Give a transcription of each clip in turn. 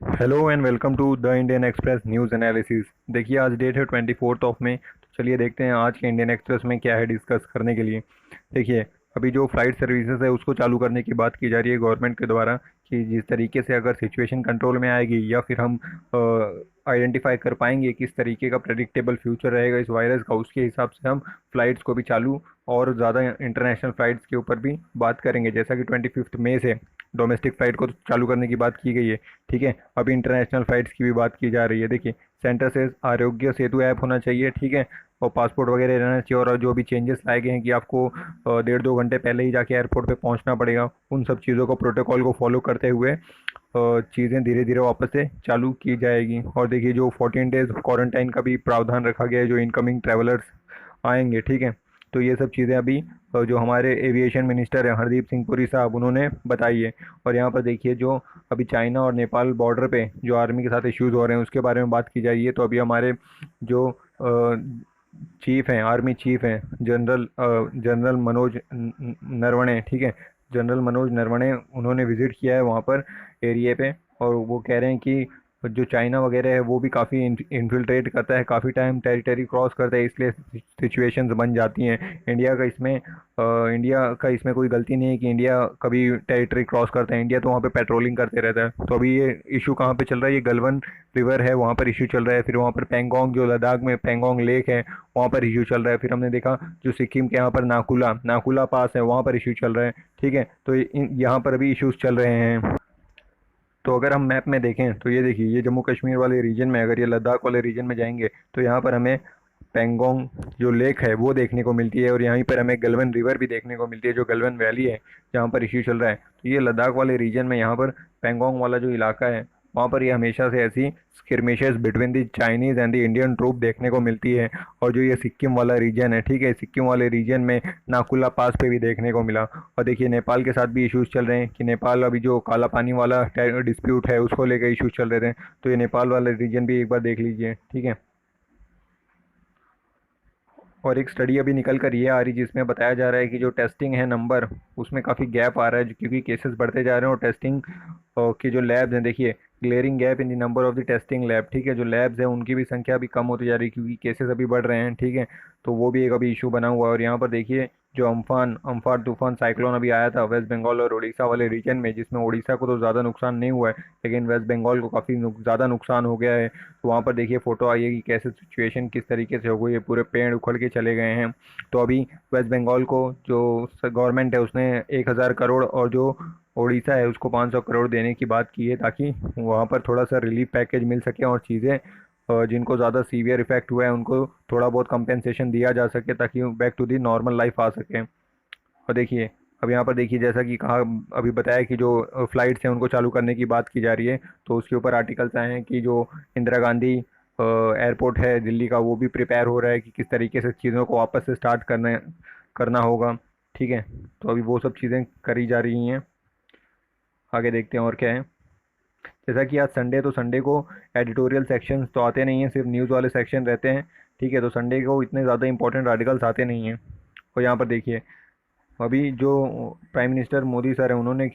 Hello and welcome to the Indian Express news analysis. देखिए आज date है 24 मई। तो चलिए देखते हैं आज के इंडियन एक्सप्रेस में क्या है डिस्कस करने के लिए। देखिए अभी जो फ्लाइट सर्विसेज है उसको चालू करने की बात की जा रही है गवर्नमेंट के द्वारा कि जिस तरीके से अगर सिचुएशन कंट्रोल में आएगी या फिर हम आइडेंटिफाई कर पाएंगे किस तरीके का प्रेडिक्टेबल फ्यूचर रहेगा इस वायरस का, उसके हिसाब से हम फ्लाइट्स को भी चालू और ज़्यादा इंटरनेशनल फ्लाइट्स के ऊपर भी बात करेंगे। जैसा कि 25 मई से डोमेस्टिक फ़्लाइट को तो चालू करने की बात की गई है, ठीक है। अभी इंटरनेशनल फ़्लाइट्स की भी बात की जा रही है। देखिए सेंटर से आरोग्य सेतु ऐप होना चाहिए, ठीक है, और पासपोर्ट वगैरह रहना चाहिए। और जो भी चेंजेस लाए गए हैं कि आपको 1.5-2 घंटे पहले ही जाके एयरपोर्ट पे पहुंचना पड़ेगा, उन सब चीज़ों को प्रोटोकॉल को फॉलो करते हुए चीज़ें धीरे धीरे वापस से चालू की जाएगी। और देखिए जो 14 डेज क्वारंटाइन का भी प्रावधान रखा गया है जो इनकमिंग ट्रैवलर्स आएंगे, ठीक है। तो ये सब चीज़ें अभी जो हमारे एविएशन मिनिस्टर हैं हरदीप सिंह पुरी साहब उन्होंने बताई है। और यहाँ पर देखिए जो अभी चाइना और नेपाल बॉर्डर पे जो आर्मी के साथ इश्यूज़ हो रहे हैं उसके बारे में बात की जा रही है। तो अभी हमारे जो चीफ हैं, आर्मी चीफ हैं, जनरल मनोज नरवणे, ठीक है, जनरल मनोज नरवणे, उन्होंने विजिट किया है वहाँ पर एरिए पे। और वो कह रहे हैं कि जो चाइना वगैरह है वो भी काफ़ी इन्फिल्ट्रेट करता है, काफ़ी टाइम टेरिटरी क्रॉस करता है, इसलिए सिचुएशंस बन जाती हैं। इंडिया का इसमें कोई गलती नहीं है कि इंडिया कभी टेरिटरी क्रॉस करता है। इंडिया तो वहाँ पे पेट्रोलिंग करते रहता है। तो अभी ये इशू कहाँ पे चल रहा है, ये गलवन रिवर है वहाँ पर इशू चल रहा है। फिर वहाँ पर पेंगोंग, जो लद्दाख में पेंगोंग लेक है, वहाँ पर इशू चल रहा है। फिर हमने देखा जो सिक्किम के यहाँ पर नाकुला नाकुला पास है वहाँ पर इशू चल रहा है, ठीक है। तो यहाँ पर अभी इश्यूज चल रहे हैं। तो अगर हम मैप में देखें तो ये देखिए ये जम्मू कश्मीर वाले रीजन में, अगर ये लद्दाख वाले रीजन में जाएंगे तो यहाँ पर हमें पेंगोंग जो लेक है वो देखने को मिलती है। और यहीं पर हमें गलवन रिवर भी देखने को मिलती है जो गलवन वैली है जहाँ पर इश्यू चल रहा है। तो ये लद्दाख वाले रीजन में यहाँ पर पेंगोंग वाला जो इलाका है वहाँ पर ये हमेशा से ऐसी skirmishes between the Chinese and the Indian troop देखने को मिलती है। और जो ये सिक्किम वाला रीजन है, ठीक है, सिक्किम वाले रीजन में नाकुला पास पे भी देखने को मिला। और देखिए नेपाल के साथ भी इश्यूज चल रहे हैं कि नेपाल अभी जो काला पानी वाला डिस्प्यूट है उसको लेकर इश्यूज चल रहे थे। तो ये नेपाल वाला रीजन भी एक बार देख लीजिए, ठीक है। और एक स्टडी अभी निकल कर ये आ रही जिसमें बताया जा रहा है कि जो टेस्टिंग है नंबर उसमें काफ़ी गैप आ रहा है क्योंकि केसेस बढ़ते जा रहे हैं। और टेस्टिंग के जो लैब्स हैं, देखिए glaring gap in the number of the testing lab, ठीक है, जो लैब्स हैं उनकी भी संख्या अभी कम होती जा रही है क्योंकि केसेस अभी बढ़ रहे हैं, ठीक है। तो वो भी एक अभी इशू बना हुआ है। और यहाँ पर देखिए जो अम्फान तूफान साइक्लोन अभी आया था वेस्ट बंगाल और उड़ीसा वाले रीजन में, जिसमें उड़ीसा को तो ज़्यादा नुकसान नहीं हुआ है लेकिन वेस्ट बंगाल को काफ़ी ज़्यादा नुकसान हो गया है। तो वहाँ पर देखिए फ़ोटो आई है कि कैसे सिचुएशन किस तरीके से हो गई है, पूरे पेड़ उखड़ के चले गए हैं। तो अभी वेस्ट बंगाल को जो गवर्नमेंट है उसने 1,000 करोड़ और जो उड़ीसा है उसको 500 करोड़ देने की बात की है ताकि वहाँ पर थोड़ा सा रिलीफ पैकेज मिल सके और चीज़ें जिनको ज़्यादा सीवियर इफेक्ट हुआ है उनको थोड़ा बहुत कंपेंसेशन दिया जा सके ताकि back to the normal life आ सके। और देखिए अब यहाँ पर देखिए जैसा कि कहा, अभी बताया कि जो फ्लाइट्स हैं उनको चालू करने की बात की जा रही है। तो उसके ऊपर आर्टिकल्स आए हैं कि जो इंदिरा गांधी एयरपोर्ट है दिल्ली का वो भी प्रिपेयर हो रहा है कि किस तरीके से चीज़ों को वापस से स्टार्ट करना करना होगा, ठीक है। तो अभी वो सब चीज़ें करी जा रही हैं। आगे देखते हैं और क्या है। जैसा कि आज संडे, तो संडे को एडिटोरियल सेक्शंस तो आते नहीं हैं, सिर्फ न्यूज़ वाले सेक्शन रहते हैं, ठीक है। तो संडे को इतने ज़्यादा इंपॉर्टेंट आर्टिकल्स आते नहीं हैं। और यहाँ पर देखिए अभी जो प्राइम मिनिस्टर मोदी सर हैं उन्होंने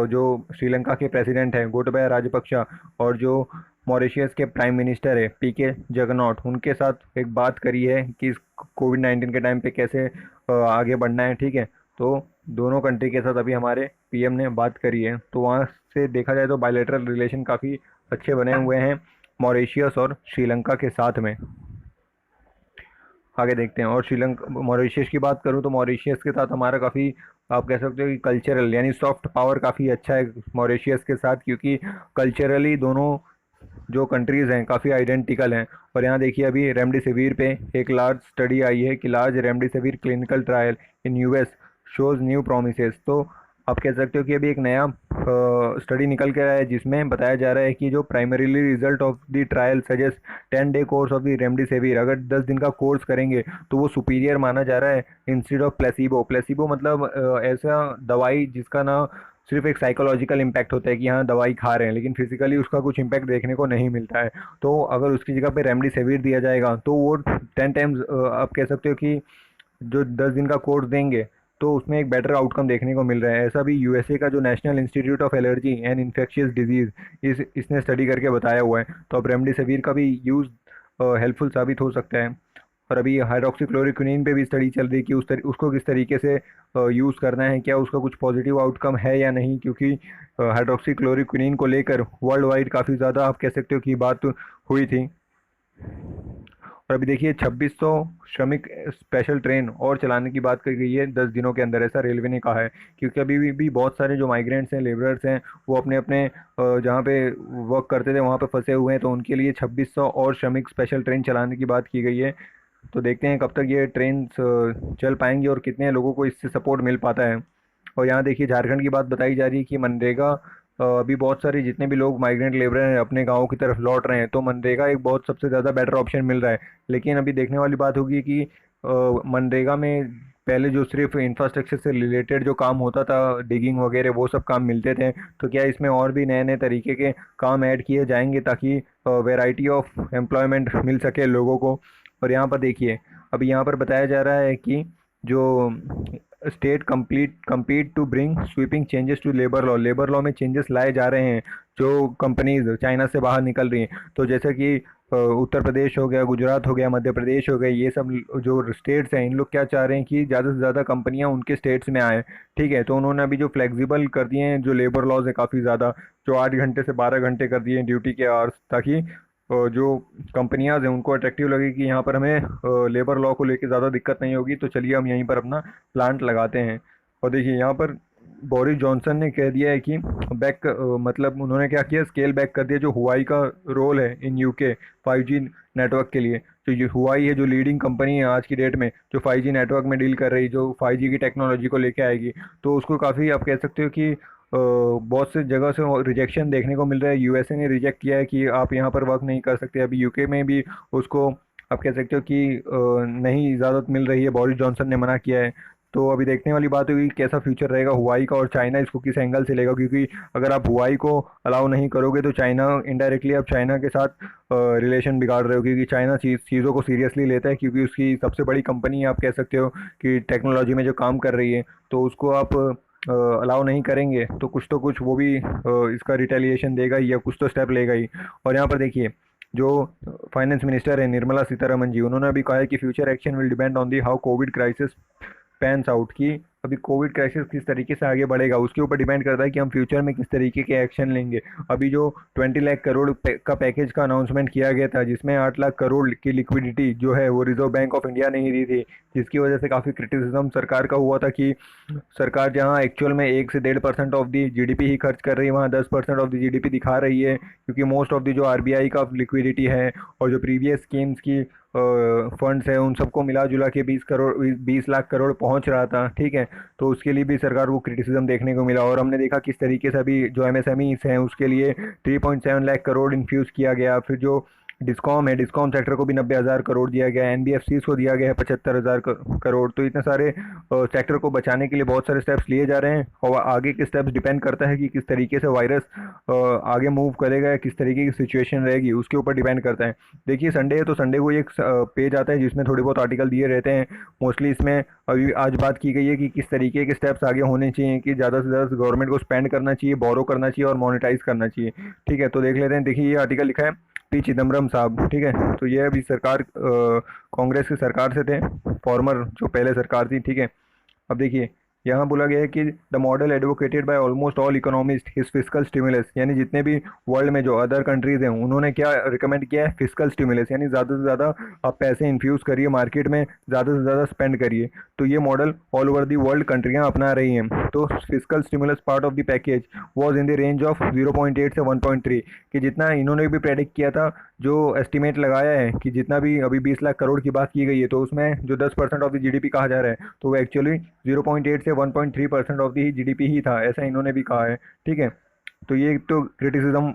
जो श्रीलंका के प्रेसिडेंट हैं गोटबाया राजपक्षा और जो मॉरिशियस के प्राइम मिनिस्टर है पीके जगनॉथ उनके साथ एक बात करी है कि इस कोविड-19 के टाइम पे कैसे आगे बढ़ना है, ठीक है। तो दोनों कंट्री के साथ अभी हमारे पीएम ने बात करी है। तो वहाँ से देखा जाए तो बायलैटरल रिलेशन काफ़ी अच्छे बने हुए हैं मॉरिशियस और श्रीलंका के साथ में। आगे देखते हैं। और श्रीलंका मॉरिशियस की बात करूं तो मॉरिशियस के साथ हमारा काफ़ी, आप कह सकते हो कि कल्चरल यानी सॉफ्ट पावर काफ़ी अच्छा है मॉरिशियस के साथ, क्योंकि कल्चरली दोनों जो कंट्रीज़ हैं काफ़ी आइडेंटिकल हैं। और यहाँ देखिए अभी रेमडेसिविर पे एक लार्ज स्टडी आई है कि large remdesivir clinical trial in US shows new promises. तो आप कह सकते हो कि अभी एक नया स्टडी निकल के आया है जिसमें बताया जा रहा है कि जो primarily result of the trial suggest 10 day course of the remdesivir, अगर 10 दिन का कोर्स करेंगे तो वो सुपीरियर माना जा रहा है इंस्टेड ऑफ प्लेसिबो। प्लेसिबो मतलब ऐसा दवाई जिसका ना सिर्फ एक साइकोलॉजिकल इम्पैक्ट होता है कि हाँ दवाई खा रहे हैं लेकिन फिजिकली उसका कुछ इम्पैक्ट देखने को नहीं मिलता है। तो अगर उसकी जगह पे रेमडेसिविर दिया जाएगा तो वो 10 टाइम्स, आप कह सकते हो कि जो 10 दिन का कोर्स देंगे तो उसमें एक बेटर आउटकम देखने को मिल रहा है। ऐसा भी यूएसए का जो national institute of allergy and infectious disease इसने स्टडी करके बताया हुआ है। तो अब रेमडेसिविर का भी यूज़ हेल्पफुल साबित हो सकता है। और अभी हाइड्रोक्सीक्लोरोक्विनीन पे भी स्टडी चल रही है कि उसको किस तरीके से यूज़ करना है, क्या उसका कुछ पॉजिटिव आउटकम है या नहीं, क्योंकि हाइड्रोक्सीक्लोरोक्विनीन को लेकर वर्ल्ड वाइड काफ़ी ज़्यादा आप कह सकते हो कि बात हुई थी। और अभी देखिए 2600 श्रमिक स्पेशल ट्रेन और चलाने की बात कही गई है 10 दिनों के अंदर, ऐसा रेलवे ने कहा है। क्योंकि अभी भी बहुत सारे जो माइग्रेंट्स हैं, लेबरर्स हैं, वो अपने अपने जहाँ पे वर्क करते थे वहाँ पे फंसे हुए हैं, तो उनके लिए 2600 और श्रमिक स्पेशल ट्रेन चलाने की बात की गई है। तो देखते हैं कब तक ये ट्रेन चल पाएंगी और कितने लोगों को इससे सपोर्ट मिल पाता है। और यहाँ देखिए झारखंड की बात बताई जा रही है कि मनरेगा अभी बहुत सारे जितने भी लोग माइग्रेंट लेबर हैं अपने गाँव की तरफ लौट रहे हैं, तो मनरेगा एक बहुत सबसे ज़्यादा बेटर ऑप्शन मिल रहा है। लेकिन अभी देखने वाली बात होगी कि मनरेगा में पहले जो सिर्फ इंफ्रास्ट्रक्चर से रिलेटेड जो काम होता था, डिगिंग वगैरह वो सब काम मिलते थे, तो क्या इसमें और भी नए नए तरीके के काम ऐड किए जाएंगे ताकि वैरायटी ऑफ एम्प्लॉयमेंट मिल सके लोगों को। और यहाँ पर देखिए अभी यहाँ पर बताया जा रहा है कि जो state compete to bring sweeping changes to labour law में चेंजेस लाए जा रहे हैं जो कंपनीज चाइना से बाहर निकल रही हैं। तो जैसे कि उत्तर प्रदेश हो गया, गुजरात हो गया, मध्य प्रदेश हो गया, ये सब जो स्टेट्स हैं इन लोग क्या चाह रहे हैं कि ज़्यादा से ज़्यादा कंपनियां उनके स्टेट्स में आए। ठीक है, तो उन्होंने अभी जो फ्लेक्सिबल कर दिए हैं जो लेबर लॉज है काफ़ी ज़्यादा, जो 8 घंटे से 12 घंटे कर दिए हैं ड्यूटी के आवर्स, ताकि जो कंपनियां हैं उनको अट्रैक्टिव लगे कि यहाँ पर हमें लेबर लॉ को लेकर ज़्यादा दिक्कत नहीं होगी, तो चलिए हम यहीं पर अपना प्लांट लगाते हैं। और देखिए यहाँ पर बोरिस जॉनसन ने कह दिया है कि मतलब उन्होंने क्या किया, स्केल बैक कर दिया जो हुआई का रोल है इन यूके 5G नेटवर्क के लिए। तो ये हुआई है जो लीडिंग कंपनी है आज की डेट में, जो 5G नेटवर्क में डील कर रही, जो 5G की टेक्नोलॉजी को लेके आएगी, तो उसको काफ़ी आप कह सकते हो कि बहुत से जगह से रिजेक्शन देखने को मिल रहा है। यूएसए ने रिजेक्ट किया है कि आप यहाँ पर वर्क नहीं कर सकते। अभी यूके में भी उसको आप कह सकते हो कि नहीं इजाज़त मिल रही है, बोरिस जॉनसन ने मना किया है। तो अभी देखने वाली बात होगी कैसा फ्यूचर रहेगा हुआई का, और चाइना इसको किस एंगल से लेगा, क्योंकि अगर आप हुआई को अलाउ नहीं करोगे तो चाइना इनडायरेक्टली आप चाइना के साथ रिलेशन बिगाड़ रहे हो, क्योंकि चाइना चीज़ों को सीरियसली लेता है, क्योंकि उसकी सबसे बड़ी कंपनी आप कह सकते हो कि टेक्नोलॉजी में जो काम कर रही है, तो उसको आप अलाउ नहीं करेंगे तो कुछ वो भी इसका रिटेलिएशन देगा ही या कुछ तो स्टेप लेगा ही। और यहाँ पर देखिए जो फाइनेंस मिनिस्टर है निर्मला सीतारमन जी, उन्होंने अभी कहा है कि future action will depend on the how Covid crisis pans out, की अभी कोविड क्राइसिस किस तरीके से आगे बढ़ेगा उसके ऊपर डिपेंड करता है कि हम फ्यूचर में किस तरीके के एक्शन लेंगे। अभी जो 20 लाख करोड़ का पैकेज का अनाउंसमेंट किया गया था, जिसमें 8 लाख करोड़ की लिक्विडिटी जो है वो रिजर्व बैंक ऑफ इंडिया ने ही दी थी, जिसकी वजह से काफ़ी क्रिटिसिज्म सरकार का हुआ था कि सरकार जहां एक्चुअल में 1 से 1.5% ऑफ दी जीडीपी ही खर्च कर रही है, वहां 10% ऑफ दी जीडीपी दिखा रही है, क्योंकि मोस्ट ऑफ दी जो आरबीआई का लिक्विडिटी है और जो प्रीवियस स्कीम्स की फंड्स है उन सबको मिला जुला के 20 लाख करोड़ पहुंच रहा था। ठीक है, तो उसके लिए भी सरकार को क्रिटिसिज्म देखने को मिला। और हमने देखा किस तरीके से अभी जो एमएसएमईस हैं उसके लिए 3.7 लाख करोड़ इन्फ्यूज़ किया गया। फिर जो डिस्कॉम है, डिस्कॉम सेक्टर को भी 90,000 करोड़ दिया गया है, एनबीएफसीज को दिया गया है 75,000 करोड़। तो इतने सारे सेक्टर को बचाने के लिए बहुत सारे स्टेप्स लिए जा रहे हैं, और आगे के स्टेप्स डिपेंड करता है कि किस तरीके से वायरस आगे मूव करेगा या किस तरीके की सिचुएशन रहेगी उसके ऊपर डिपेंड करता है। देखिए संडे है तो संडे को एक पेज आता है जिसमें थोड़े बहुत आर्टिकल दिए रहते हैं। मोस्टली इसमें अभी आज बात की गई है कि किस तरीके के स्टेप्स आगे होने चाहिए, कि ज़्यादा से ज़्यादा गवर्नमेंट को स्पेंड करना चाहिए, बोरो करना चाहिए और मोनेटाइज करना चाहिए। ठीक है, तो देख लेते हैं। देखिए ये आर्टिकल लिखा है पी चिदम्बरम साहब। ठीक है, तो ये अभी सरकार कांग्रेस की सरकार से थे, फॉर्मर जो पहले सरकार थी। ठीक है, अब देखिए यहाँ बोला गया है कि the model advocated by almost all economist his fiscal stimulus, यानी जितने भी वर्ल्ड में जो अदर कंट्रीज हैं उन्होंने क्या रिकमेंड किया है, फिस्कल स्टिमुलस, यानी ज़्यादा से ज़्यादा आप पैसे इन्फ्यूज़ करिए मार्केट में, ज़्यादा से ज़्यादा स्पेंड करिए। तो ये model all over the world कंट्रियाँ अपना रही हैं। तो fiscal stimulus part of the package was in the range of 0.8 से 1.3, कि जितना इन्होंने भी प्रेडिक्ट किया था, जो एस्टिमेट लगाया है कि जितना भी अभी 20 लाख करोड़ की बात की गई है, तो उसमें जो 10% ऑफ द जीडीपी कहा जा रहा है, तो वो एक्चुअली 0.8 से 1.3% ऑफ दी जीडीपी ही था, ऐसा इन्होंने भी कहा है। ठीक है, तो ये तो क्रिटिसिज्म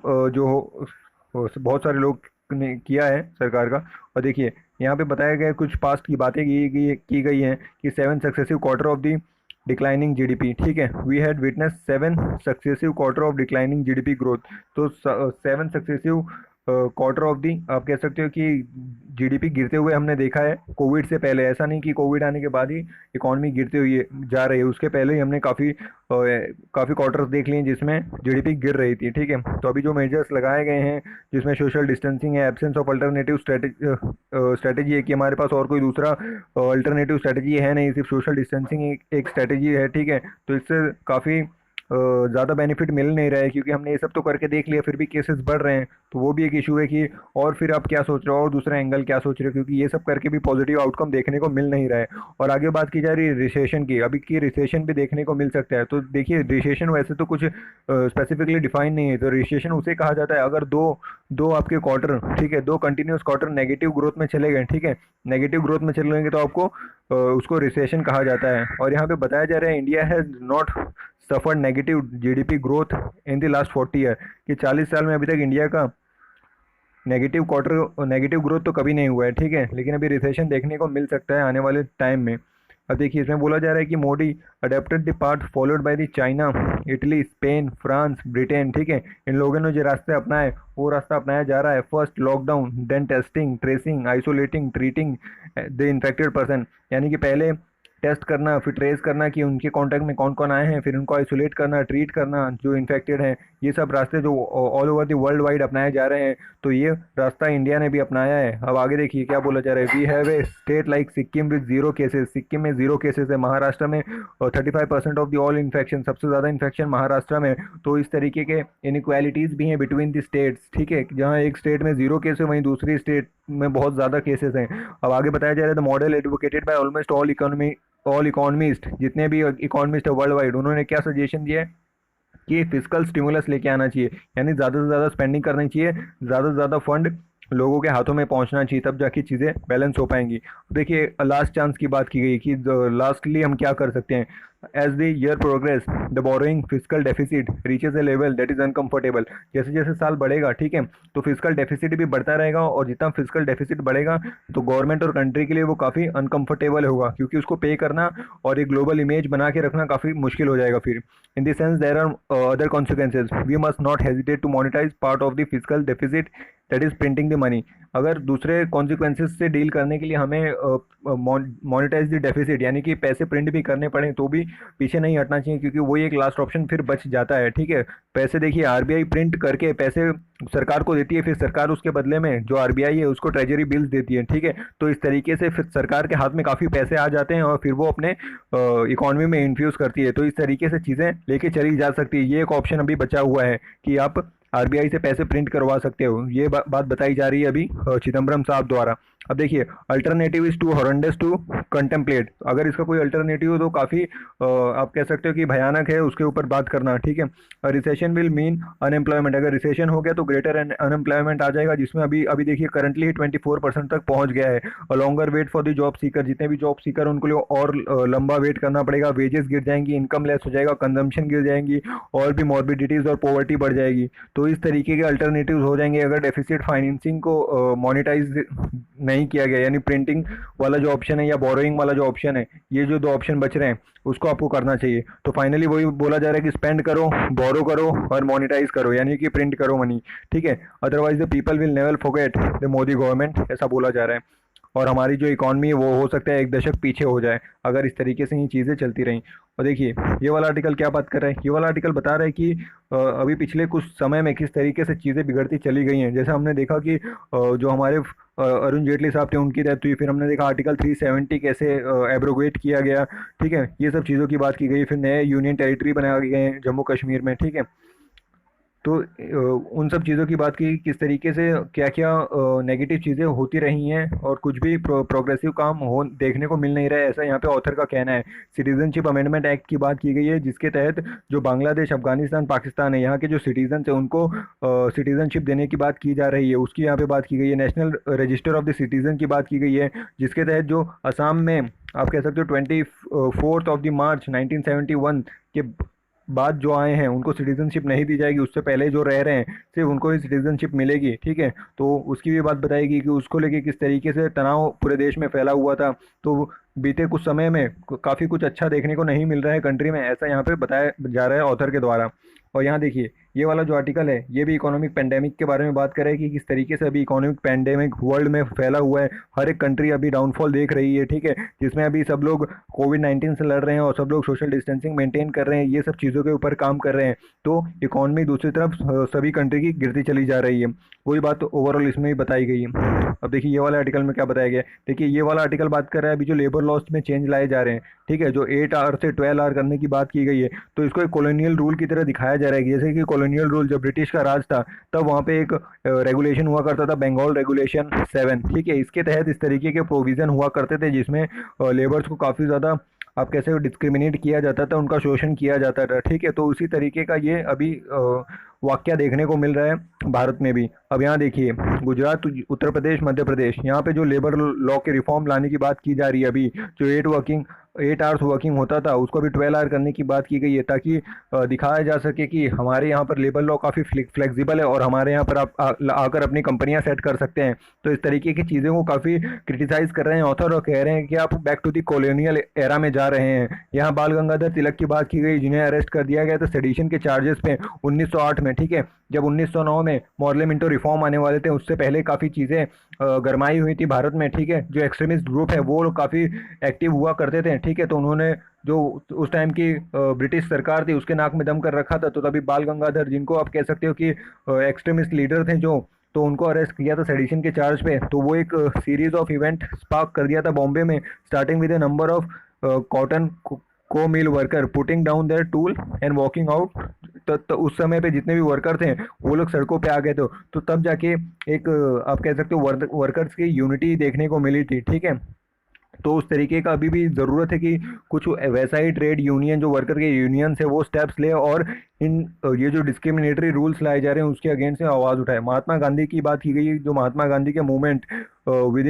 बहुत सारे लोग ने किया है सरकार का। और देखिए यहाँ पे बताया गया कुछ पास्ट की बातें की गई हैं कि 7 successive quarter of the declining GDP. ठीक है, we had witness 7 successive quarter of declining GDP growth. तो 7 सक्सेसिव क्वार्टर ऑफ दी, आप कह सकते हो कि जीडीपी गिरते हुए हमने देखा है कोविड से पहले। ऐसा नहीं कि कोविड आने के बाद ही इकॉनमी गिरते हुए जा रही है, उसके पहले ही हमने काफ़ी क्वार्टर्स देख लिए जिसमें जीडीपी गिर रही थी। ठीक है, तो अभी जो मेजर्स लगाए गए हैं जिसमें सोशल डिस्टेंसिंग है, एब्सेंस ऑफ अल्टरनेटिव स्ट्रेटेजी है कि हमारे पास और कोई दूसरा अल्टरनेटिव स्ट्रेटेजी है नहीं, सिर्फ सोशल डिस्टेंसिंग एक स्ट्रेटेजी है। ठीक है, तो इससे काफ़ी ज़्यादा बेनिफिट मिल नहीं रहा है क्योंकि हमने ये सब तो करके देख लिया, फिर भी केसेस बढ़ रहे हैं। तो वो भी एक इशू है कि और फिर आप क्या सोच रहे हो और दूसरा एंगल क्या सोच रहे हो, क्योंकि ये सब करके भी पॉजिटिव आउटकम देखने को मिल नहीं रहा है। और आगे बात की जा रही है रिसेशन की, अभी की रिसेशन भी देखने को मिल सकता है। तो देखिए, रिसेशन वैसे तो कुछ स्पेसिफिकली डिफाइन नहीं है, तो रिसेशन उसे कहा जाता है अगर दो दो आपके क्वार्टर, ठीक है, दो कंटिन्यूस क्वार्टर नेगेटिव ग्रोथ में चले गए। ठीक है, नेगेटिव ग्रोथ में चले गए तो आपको उसको रिसेशन कहा जाता है। और यहाँ पे बताया जा रहा है India has not suffered negative GDP growth in the last 40 year, कि 40 साल में अभी तक इंडिया का नेगेटिव ग्रोथ तो कभी नहीं हुआ है। ठीक है, लेकिन अभी रिसेशन देखने को मिल सकता है आने वाले टाइम में। अब देखिए, इसमें बोला जा रहा है कि Modi adapted the path followed by the China, Italy, Spain, France, Britain. ठीक है, इन लोगों ने जो रास्ते अपनाए वो रास्ता अपनाया जा रहा है। First lockdown, then testing, tracing, isolating, treating the infected person, यानी कि पहले टेस्ट करना, फिर ट्रेस करना कि उनके कांटेक्ट में कौन कौन आए हैं, फिर उनको आइसोलेट करना, ट्रीट करना जो इन्फेक्टेड हैं। ये सब रास्ते जो all over the world wide अपनाए जा रहे हैं, तो ये रास्ता इंडिया ने भी अपनाया है। अब आगे देखिए क्या बोला जा रहा है, we have a state like Sikkim with 0 cases. Sikkim में 0 केसेस है, महाराष्ट्र में 35% ऑफ द ऑल इन्फेक्शन, सबसे ज़्यादा इन्फेक्शन महाराष्ट्र में। तो इस तरीके के इनइक्वालिटीज़ भी हैं बिटवीन द स्टेट्स। ठीक है, जहाँ एक स्टेट में 0 केस है वहीं दूसरी स्टेट में बहुत ज़्यादा केसेस हैं। अब आगे बताया जा रहा है the model advocated by almost all economist, जितने भी इकोनॉमिस्ट है वर्ल्ड वाइड, उन्होंने क्या सजेशन दिया है कि फिजिकल स्टिमुलस लेके आना चाहिए, यानी ज़्यादा से ज़्यादा स्पेंडिंग करनी चाहिए, ज़्यादा से ज़्यादा फंड लोगों के हाथों में पहुंचना चाहिए, तब जाके चीज़ें बैलेंस हो पाएंगी। देखिए, लास्ट चांस की बात की गई कि लास्टली हम क्या कर सकते हैं। As the year progress the borrowing fiscal deficit reaches a level that is uncomfortable, जैसे जैसे साल बढ़ेगा, ठीक है, तो फिजिकल डेफिसिट भी बढ़ता रहेगा, और जितना फिजिकल डेफिसिट बढ़ेगा तो गवर्नमेंट और कंट्री के लिए वो काफ़ी अनकंफर्टेबल होगा, क्योंकि उसको पे करना और एक ग्लोबल इमेज बना के रखना काफ़ी मुश्किल हो जाएगा फिर। In the sense there are other consequences, we must not hesitate to monetize part of the fiscal deficit that is printing the money. अगर दूसरे कॉन्सिक्वेंसेज से डील करने के लिए हमें मोनिटाइज द डेफिसिट, यानी कि पैसे प्रिंट भी करने पड़े, तो भी पीछे नहीं हटना चाहिए, क्योंकि वही एक लास्ट ऑप्शन फिर बच जाता है। ठीक है, पैसे देखिए आरबीआई प्रिंट करके पैसे सरकार को देती है, फिर सरकार उसके बदले में जो आरबीआई है उसको ट्रेजरी बिल्स देती है। ठीक है, तो इस तरीके से फिर सरकार के हाथ में काफ़ी पैसे आ जाते हैं और फिर वो अपने इकोनॉमी में इन्फ्यूज़ करती है। तो इस तरीके से चीज़ें लेके चली जा सकती है। ये एक ऑप्शन अभी बचा हुआ है कि आप आरबीआई से पैसे प्रिंट करवा सकते हो। ये बात बताई जा रही है अभी चिदम्बरम साहब द्वारा। अब देखिए, alternative is too horrendous to contemplate, अगर इसका कोई अल्टरनेटिव हो तो काफ़ी आप कह सकते हो कि भयानक है, उसके ऊपर बात करना। ठीक है, रिसेशन विल मीन अनएम्प्लॉयमेंट, अगर रिसेशन हो गया तो ग्रेटर अनएम्प्लॉयमेंट आ जाएगा, जिसमें अभी अभी देखिए करंटली 24% तक पहुंच गया है। और longer wait for the job seeker, जितने भी जॉब सीकर उनको लिए और लंबा वेट करना पड़ेगा, वेजेस गिर जाएंगी, इनकम लेस हो जाएगा, कंजम्पशन गिर जाएंगी, और भी मॉर्बिडिटीज़ और पॉवर्टी बढ़ जाएगी। तो इस तरीके के अल्टरनेटिव्स हो जाएंगे अगर डेफिसिट फाइनेंसिंग को मॉनिटाइज नहीं किया गया, यानी प्रिंटिंग वाला जो ऑप्शन है या बोरोइंग वाला जो ऑप्शन है, ये जो दो ऑप्शन बच रहे हैं उसको आपको करना चाहिए। तो फाइनली वही बोला जा रहा है कि स्पेंड करो, बोरो करो और मोनिटाइज करो, यानी कि प्रिंट करो मनी। ठीक है, otherwise the people will never forget the Modi government, ऐसा बोला जा रहा है। और हमारी जो इकॉनमी है वो हो सकता है एक दशक पीछे हो जाए अगर इस तरीके से ही चीज़ें चलती रहीं। और देखिए, ये वाला आर्टिकल क्या बात कर रहा है, ये वाला आर्टिकल बता रहा है कि अभी पिछले कुछ समय में किस तरीके से चीज़ें बिगड़ती चली गई हैं। जैसे हमने देखा कि जो हमारे अरुण जेटली साहब थे उनकी डेथ हुई, फिर हमने देखा आर्टिकल 370 कैसे एब्रोगेट किया गया। ठीक है, ये सब चीज़ों की बात की गई, फिर नए यूनियन टेरिटरी बनाए गए जम्मू कश्मीर में। ठीक है, तो उन सब चीज़ों की बात की, किस तरीके से क्या क्या नेगेटिव चीज़ें होती रही हैं और कुछ भी प्रोग्रेसिव काम हो देखने को मिल नहीं रहा है, ऐसा यहाँ पे ऑथर का कहना है। सिटीजनशिप अमेंडमेंट एक्ट की बात की गई है, जिसके तहत जो बांग्लादेश, अफगानिस्तान, पाकिस्तान है, यहाँ के जो सिटीजन है उनको सिटीजनशिप देने की बात की जा रही है, उसकी यहाँ पे बात की गई है। National register of the citizen की बात की गई है, जिसके तहत जो असम में आप कह सकते हो 24 मार्च 1971 के बाद जो आए हैं उनको सिटीजनशिप नहीं दी जाएगी, उससे पहले जो रह रहे हैं सिर्फ उनको ही सिटीजनशिप मिलेगी। ठीक है, तो उसकी भी बात बताएगी कि उसको लेके किस तरीके से तनाव पूरे देश में फैला हुआ था। तो बीते कुछ समय में काफ़ी कुछ अच्छा देखने को नहीं मिल रहा है कंट्री में, ऐसा यहाँ पे बताया जा रहा है ऑथर के द्वारा। और यहाँ देखिए ये वाला जो आर्टिकल है ये भी इकोनॉमिक पेंडेमिक के बारे में बात कर रहा है कि किस तरीके से अभी इकोनॉमिक पेंडेमिक वर्ल्ड में फैला हुआ है। हर एक कंट्री अभी डाउनफॉल देख रही है, ठीक है, जिसमें अभी सब लोग कोविड-19 से लड़ रहे हैं और सब लोग सोशल डिस्टेंसिंग मेंटेन कर रहे हैं, ये सब चीज़ों के ऊपर काम कर रहे हैं। तो इकोनॉमी दूसरी तरफ सभी कंट्री की गिरती चली जा रही है। वही बात तो ओवरऑल इसमें भी बताई गई है। अब देखिए ये वाला आर्टिकल में क्या बताया गया है। देखिए ये वाला आर्टिकल बात कर रहा है अभी जो लेबर लॉस में चेंज लाए जा रहे हैं, ठीक है, जो 8 आवर से 12 आवर करने की बात की गई है, तो इसको एक कॉलोनियल रूल की तरह दिखाया जा रहा है कि जैसे कि कॉलोनियल रूल जब ब्रिटिश का राज था तब वहाँ पे एक रेगुलेशन हुआ करता था, बंगाल रेगुलेशन 7, ठीक है। इसके तहत इस तरीके के प्रोविज़न हुआ करते थे जिसमें लेबर्स को काफ़ी ज़्यादा आप कैसे डिस्क्रिमिनेट किया जाता था, उनका शोषण किया जाता था, ठीक है। तो उसी तरीके का ये अभी वाक़या देखने को मिल रहा है भारत में भी। अब यहाँ देखिए गुजरात, उत्तर प्रदेश, मध्य प्रदेश, यहाँ पे जो लेबर लॉ के रिफॉर्म लाने की बात की जा रही है अभी, जो 8 आवर्स वर्किंग होता था उसको भी 12 आवर करने की बात की गई है, ताकि दिखाया जा सके कि हमारे यहाँ पर लेबर लॉ काफ़ी फ्लेक्सिबल है और हमारे यहाँ पर आप आकर अपनी कंपनियाँ सेट कर सकते हैं। तो इस तरीके की चीज़ों को काफ़ी क्रिटिसाइज़ कर रहे हैं ऑथर और कह रहे हैं कि आप back to the colonial era में जा रहे हैं। यहाँ बाल गंगाधर तिलक की बात की गई जिन्हें अरेस्ट कर दिया गया था सेडिशन के चार्जेस पे 1908 में, ठीक है। जब 1909 में मॉर्ले मिंटो रिफॉर्म आने वाले थे उससे पहले काफ़ी चीज़ें गरमाई हुई थी भारत में, ठीक है। जो एक्सट्रीमिस्ट ग्रुप है वो लोग काफ़ी एक्टिव हुआ करते थे, ठीक है। तो उन्होंने जो उस टाइम की ब्रिटिश सरकार थी उसके नाक में दम कर रखा था। तो तभी बाल गंगाधर, जिनको आप कह सकते हो कि एक्सट्रीमिस्ट लीडर थे जो, तो उनको अरेस्ट किया था सेडिशन के चार्ज पे। तो वो एक सीरीज ऑफ इवेंट स्पार्क कर दिया था बॉम्बे में, starting with a number of cotton को mill worker putting down their tool and walking out. तो उस समय पे जितने भी वर्कर थे वो लोग सड़कों पे आ गए थे। तो तब जाके एक आप कह सकते हो वर्कर्स की यूनिटी देखने को मिली थी, ठीक है। तो उस तरीके का अभी भी ज़रूरत है कि कुछ वैसा ही ट्रेड यूनियन जो वर्कर के यूनियंस है वो स्टेप्स ले और इन ये जो डिस्क्रिमिनेटरी रूल्स लाए जा रहे हैं उसके अगेंस्ट में आवाज़ उठाए। महात्मा गांधी की बात की गई, जो महात्मा गांधी के movement with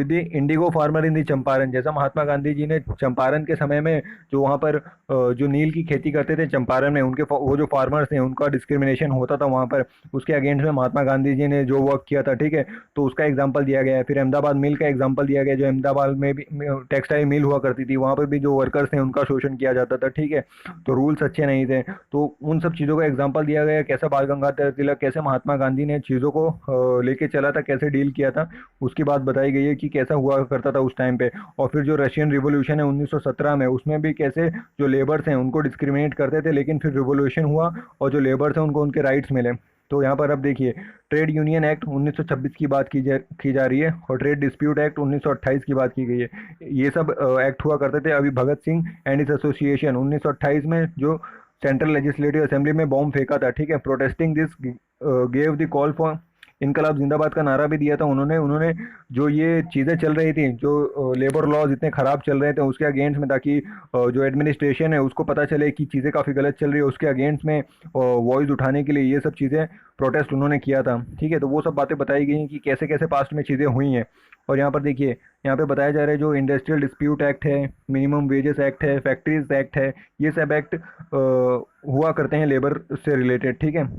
the Indigo farmer in the Champaran, जैसा महात्मा गांधी जी ने चंपारण के समय में जो वहाँ पर जो नील की खेती करते थे चंपारण में, उनके वो जो फार्मर्स थे उनका डिस्क्रिमिनेशन होता था वहाँ पर, उसके अगेंस्ट में महात्मा गांधी जी ने जो वर्क किया था, ठीक है। तो उसका एग्जाम्पल दिया गया है। फिर अहमदाबाद मिल का एग्जाम्पल दिया गया, जो अहमदाबाद में भी टेक्सटाइल मिल हुआ करती थी, वहाँ पर भी जो वर्कर्स थे उनका शोषण किया जाता था, ठीक है। तो रूल्स अच्छे नहीं थे। तो उन सब चीज़ों का एग्जाम्पल दिया गया, कैसे बाल गंगाधर तिलक, कैसे महात्मा गांधी ने चीज़ों को लेके चला था, कैसे डील किया था, उसकी बात बताई गई है कि कैसा हुआ करता था उस टाइम पे। और फिर जो रशियन रिवोल्यूशन है 1917 में, उसमें भी कैसे जो लेबर्स हैं उनको डिस्क्रिमिनेट करते थे, लेकिन फिर रिवोल्यूशन हुआ और जो लेबर्स हैं उनको उनके राइट्स मिले। तो यहाँ पर अब देखिए ट्रेड यूनियन एक्ट 1926 की बात की जा रही है और ट्रेड डिस्प्यूट एक्ट 1928 की बात की गई है। ये सब एक्ट हुआ करते थे। अभी भगत सिंह एंड इस एसोसिएशन 1928 में जो सेंट्रल लेजिस्लेटिव असेंबली में बॉम्ब फेंका था, ठीक है, protesting this gave the call for इनकलाब जिंदाबाद का नारा भी दिया था उन्होंने। उन्होंने जो ये चीज़ें चल रही थी, जो लेबर लॉज इतने ख़राब चल रहे थे उसके अगेंस्ट में, ताकि जो एडमिनिस्ट्रेशन है उसको पता चले कि चीज़ें काफ़ी गलत चल रही है, उसके अगेंस्ट में वॉइस उठाने के लिए ये सब चीज़ें प्रोटेस्ट उन्होंने किया था, ठीक है। तो वो सब बातें बताई गई हैं कि कैसे कैसे पास्ट में चीज़ें हुई हैं। और यहाँ पर देखिए यहाँ पे बताया जा रहा है जो इंडस्ट्रियल डिस्प्यूट एक्ट है, मिनिमम वेजेस एक्ट है, फैक्ट्रीज एक्ट है, ये सब एक्ट हुआ करते हैं लेबर से रिलेटेड, ठीक है।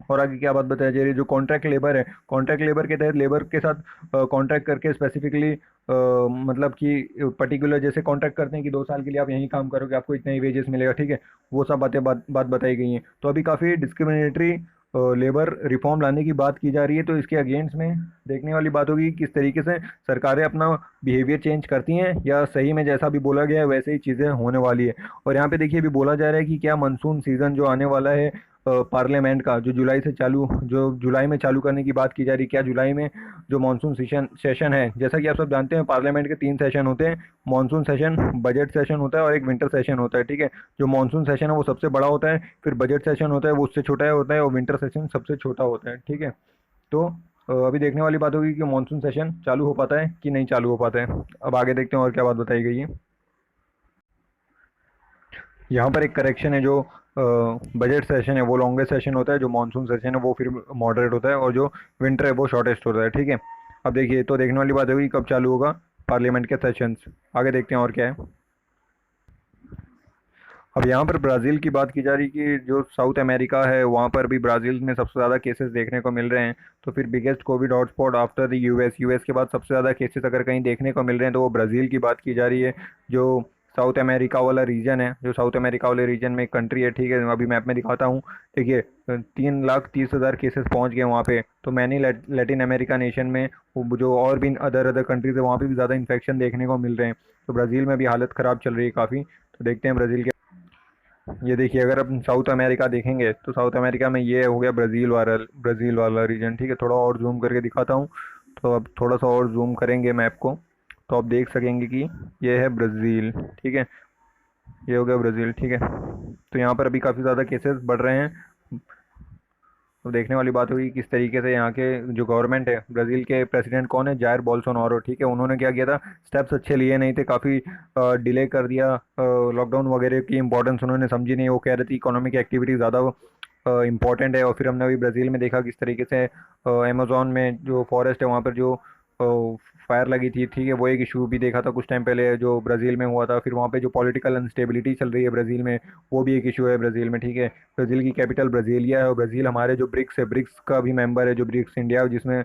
और आगे क्या बात बताई जा रही है, जो कॉन्ट्रैक्ट लेबर है, कॉन्ट्रैक्ट लेबर के तहत लेबर के साथ कॉन्ट्रैक्ट करके स्पेसिफिकली मतलब कि पर्टिकुलर जैसे कॉन्ट्रैक्ट करते हैं कि 2 साल के लिए आप यहीं काम करोगे, आपको इतना ही वेजेस मिलेगा, ठीक है। वो सब बात बताई गई हैं। तो अभी काफ़ी डिस्क्रिमिनेटरी लेबर रिफॉर्म लाने की बात की जा रही है। तो इसके अगेंस्ट में देखने वाली बात होगी कि किस तरीके से सरकारें अपना बिहेवियर चेंज करती हैं या सही में जैसा भी बोला गया है वैसे ही चीज़ें होने वाली है। और यहाँ पे देखिए अभी बोला जा रहा है कि क्या मानसून सीज़न जो आने वाला है पार्लियामेंट का, जो जुलाई में चालू करने की बात की जा रही है, क्या जुलाई में जो मानसून सेशन है, जैसा कि आप सब जानते हैं पार्लियामेंट के 3 सेशन होते हैं, मानसून सेशन, बजट सेशन होता है और एक विंटर सेशन होता है, ठीक है। जो मानसून सेशन है वो सबसे बड़ा होता है, फिर बजट सेशन होता है वो उससे छोटा होता है और विंटर सेशन सबसे छोटा होता है, ठीक है। तो अभी देखने वाली बात होगी कि मानसून सेशन चालू हो पाता है कि नहीं चालू हो पाता है। अब आगे देखते हैं और क्या बात बताई गई है। यहाँ पर एक करेक्शन है, जो बजट सेशन है वो लॉन्गेस्ट सेशन होता है, जो मानसून सेशन है वो फिर मॉडरेट होता है और जो विंटर है वो शॉर्टेस्ट होता है, ठीक है। अब देखिए तो देखने वाली बात होगी कब चालू होगा पार्लियामेंट के सेशंस। आगे देखते हैं और क्या है। अब यहाँ पर ब्राज़ील की बात की जा रही कि जो साउथ अमेरिका है वहाँ पर भी ब्राज़ील में सबसे ज़्यादा केसेस देखने को मिल रहे हैं। तो फिर biggest Covid hotspot after the US के बाद सबसे ज़्यादा केसेस अगर कहीं देखने को मिल रहे हैं तो वो ब्राज़ील की बात की जा रही है, जो साउथ अमेरिका वाला रीजन है, जो साउथ अमेरिका वाले रीजन में एक कंट्री है, ठीक है, अभी मैप में दिखाता हूँ। देखिए 3,30,000 केसेस पहुंच गए वहाँ पे। तो मैनी लैटिन अमेरिका नेशन में जो और भी अदर अदर कंट्रीज है वहाँ पे भी ज़्यादा इन्फेक्शन देखने को मिल रहे हैं। तो ब्राज़ील में भी हालत ख़राब चल रही है काफ़ी। तो देखते हैं ब्राज़ील के। ये देखिए अगर अपन साउथ अमेरिका देखेंगे तो साउथ अमेरिका में ये हो गया ब्राज़ील वाला रीजन, ठीक है। थोड़ा और जूम करके दिखाता हूँ। तो अब थोड़ा सा और जूम करेंगे मैप को, तो आप देख सकेंगे कि ये है ब्राज़ील, ठीक है। ये हो गया ब्राज़ील, ठीक है। तो यहाँ पर अभी काफ़ी ज़्यादा केसेस बढ़ रहे हैं। तो देखने वाली बात होगी किस तरीके से यहाँ के जो गवर्नमेंट है, ब्राज़ील के प्रेसिडेंट कौन है, जायर बोल्सोनारो, ठीक है। उन्होंने क्या किया था, स्टेप्स अच्छे लिए नहीं थे, काफ़ी डिले कर दिया। लॉकडाउन वगैरह की इंपॉर्टेंस उन्होंने समझी नहीं। वो कह रहे थे इकोनॉमिक एक्टिविटी ज़्यादा इम्पॉर्टेंट है। और फिर हमने अभी ब्राज़ील में देखा किस तरीके से अमेज़ोन में जो फॉरेस्ट है वहाँ पर जो फायर लगी थी, ठीक है। वो एक इशू भी देखा था कुछ टाइम पहले जो ब्राज़ील में हुआ था। फिर वहाँ पे जो पॉलिटिकल अनस्टेबिलिटी चल रही है ब्राज़ील में, वो भी एक इशू है ब्राज़ील में, ठीक है। ब्राज़ील की कैपिटल ब्राज़ीलिया है। और ब्राज़ील हमारे जो ब्रिक्स है, ब्रिक्स का भी मेंबर है, जो ब्रिक्स इंडिया जिसमें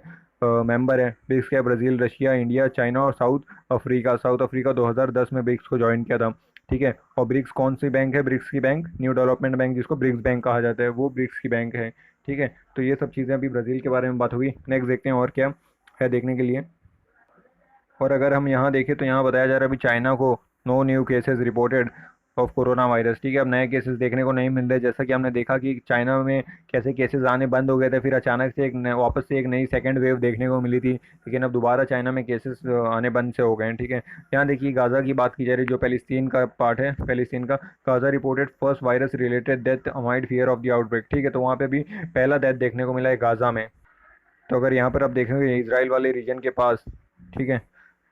मेंबर है। ब्रिक्स क्या, ब्राज़ील, रशिया, इंडिया, चाइना और साउथ अफ्रीका 2010 में ब्रिक्स को ज्वाइन किया था, ठीक है। और ब्रिक्स कौन सी बैंक है, ब्रिक्स की बैंक न्यू डेवलपमेंट बैंक, जिसको ब्रिक्स बैंक कहा जाता है, वो ब्रिक्स की बैंक है, ठीक है। तो ये सब चीज़ें अभी ब्राज़ील के बारे में बात हुई। नेक्स्ट देखते हैं और क्या है देखने के लिए। और अगर हम यहाँ देखें तो यहाँ बताया जा रहा है अभी चाइना को no new cases reported of corona virus, ठीक है। अब नए केसेस देखने को नहीं मिल रहे, जैसा कि हमने देखा कि चाइना में कैसे केसेस आने बंद हो गए थे, फिर अचानक से वापस से एक नई सेकंड वेव देखने को मिली थी, लेकिन अब दोबारा चाइना में केसेस आने बंद से हो गए हैं, ठीक है। यहाँ देखिए गाज़ा की बात की जा रही है, जो पैलेस्तीन का पार्ट है, पैलेस्तीन का। Gaza reported first virus related death amide fear of the outbreak, ठीक है। तो वहाँ पे भी पहला डेथ देखने को मिला है गाज़ा में। तो अगर यहाँ पर आप देखेंगे इसराइल वाले रीजन के पास, ठीक है,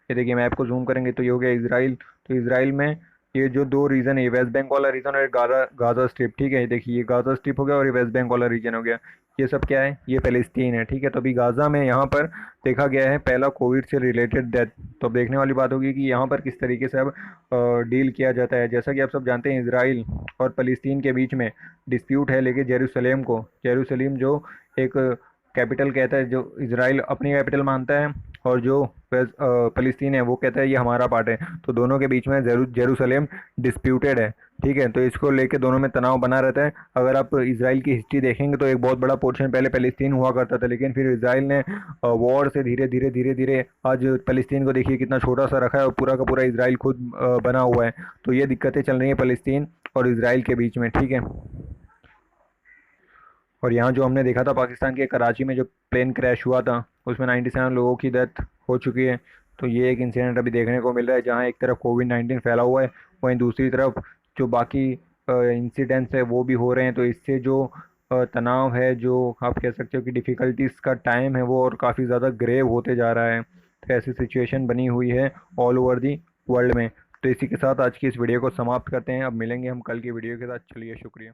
ये देखिए मैप को जूम करेंगे तो ये हो गया इसराइल। तो इसराइल में ये जो दो रीजन है, ये वेस्ट बैंक वाला रीजन और गाजा गाजा स्ट्रिप, ठीक है। ये देखिए ये गाजा स्ट्रिप हो गया और ये वेस्ट बैंक वाला रीजन हो गया। ये सब क्या है, ये फ़लस्तीन है, ठीक है। तो अभी गाजा में यहाँ पर देखा गया है पहला कोविड से रिलेटेड डेथ। तो अब देखने वाली बात होगी कि यहाँ पर किस तरीके से अब डील किया जाता है। जैसा कि आप सब जानते हैं इसराइल और फ़लस्तीन के बीच में डिस्प्यूट है, लेकिन जेरूसलेम जो एक कैपिटल कहता है, जो इसराइल अपनी कैपिटल मानता है, और जो फ़लस्तीन है वो कहता है ये हमारा पार्ट है। तो दोनों के बीच में जेरूसलेम डिस्प्यूटेड है, ठीक है। तो इसको लेके दोनों में तनाव बना रहता है। अगर आप इसराइल की हिस्ट्री देखेंगे तो एक बहुत बड़ा पोर्शन पहले फ़लस्तीन हुआ करता था, लेकिन फिर इसराइल ने वॉर से धीरे धीरे आज फ़लस्तीन को देखिए कितना छोटा सा रखा है, और पूरा का पूरा इसराइल खुद बना हुआ है। तो ये दिक्कतें चल रही हैं फ़लस्तीन और इसराइल के बीच में, ठीक है। और यहाँ जो हमने देखा था पाकिस्तान के कराची में जो प्लेन क्रैश हुआ था, उसमें 97 लोगों की डेथ हो चुकी है। तो ये एक इंसिडेंट अभी देखने को मिल रहा है, जहाँ एक तरफ कोविड-19 फैला हुआ है, वहीं दूसरी तरफ जो बाकी इंसिडेंट्स है वो भी हो रहे हैं। तो इससे जो तनाव है, जो आप कह सकते हो कि डिफ़िकल्टीज़ का टाइम है, वो और काफ़ी ज़्यादा ग्रेव होते जा रहा है। तो ऐसी सिचुएशन बनी हुई है ऑल ओवर दी वर्ल्ड में। तो इसी के साथ आज की इस वीडियो को समाप्त करते हैं। अब मिलेंगे हम कल की वीडियो के साथ। चलिए, शुक्रिया।